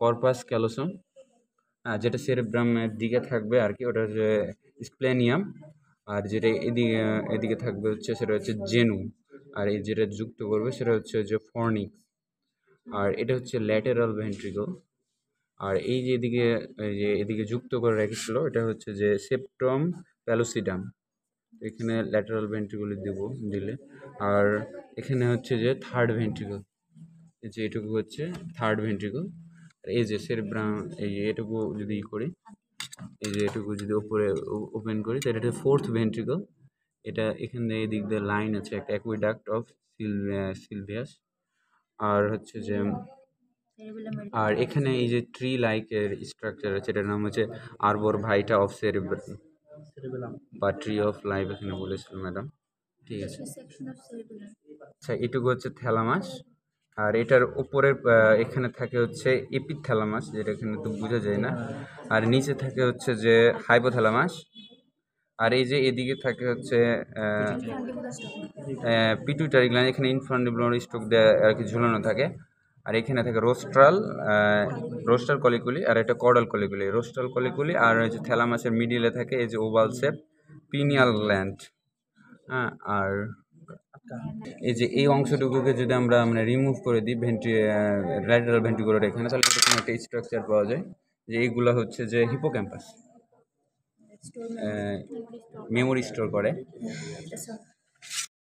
Corpus callosum, যেটা সেরেব্রামের দিকে থাকবে আর কি, ওটা হচ্ছে স্প্লেনিয়াম। আর যেটা এদিকে এদিকে থাকবে হচ্ছে সেটা হচ্ছে জেনু। আর এই যেটা যুক্ত করবে সেটা হচ্ছে যে ফর্নিক্স। আর এটা হচ্ছে ল্যাটেরাল ভেন্ট্রিকল। আর এই যে এদিকে এই যে এদিকে যুক্ত করে রেখেছিল এটা হচ্ছে যে সেপ্টম প্যালোসিডাম। এখানে ল্যাটেরাল ভেন্ট্রিকল দিলে। আর এখানে হচ্ছে যে থার্ড ভেন্ট্রিকল, এই যে এটুকু হচ্ছে থার্ড ভেন্ট্রিকল। আর এই যে সেরেব্রাম, এই যে এটুকু যদি করি, এই যে এটুকু যদি উপরে ওপেন করি তাহলে এটা ফোর্থ ভেন্ট্রিকল। এটা এখানে এই দিক দিয়ে লাইন আছে একটা অ্যাকুইডাক্ট অফ সিলভিয়াস। আর হচ্ছে যে আর এখানে এই যে ট্রি লাইকের স্ট্রাকচার আছে, এটার নাম হচ্ছে আরবর ভাইটা অফ সেরেবেলাম বা ট্রি অফ লাইফ এখানে বলেছিল ম্যাডাম। ঠিক আছে, আচ্ছা এটুকু হচ্ছে থ্যালামাস। আর এটার উপরে এখানে থাকে হচ্ছে এপিথ্যালামাস, যেটা এখানে তো বোঝা যায় না। আর নিচে থাকে হচ্ছে যে হাইপোথ্যালামাস। আর এই যে এদিকে থাকে হচ্ছে পিটুইটারি গ্ল্যান্ড, এখানে ইনফ্রান্ডিবুলার স্টক দেওয়া আর কি ঝুলানো থাকে। আর এখানে থাকে রোস্টাল কলিকুলি, আর এটা কর্ডাল কলিকুলি। রোস্টাল কলিকুলি আর হচ্ছে থ্যালামাসের মিডিলে থাকে এই যে ওভাল শেপ পিনিয়াল গ্ল্যান্ড। হ্যাঁ, আর এই যে এই অংশটুকুকে যদি আমরা মানে রিমুভ করে দিই ল্যাটেরাল ভেন্ট্রিকুলার এখানে, তাহলে এরকম একটা স্ট্রাকচার পাওয়া যায় যে এইগুলো হচ্ছে যে হিপোক্যাম্পাস, মেমোরি স্টোর করে।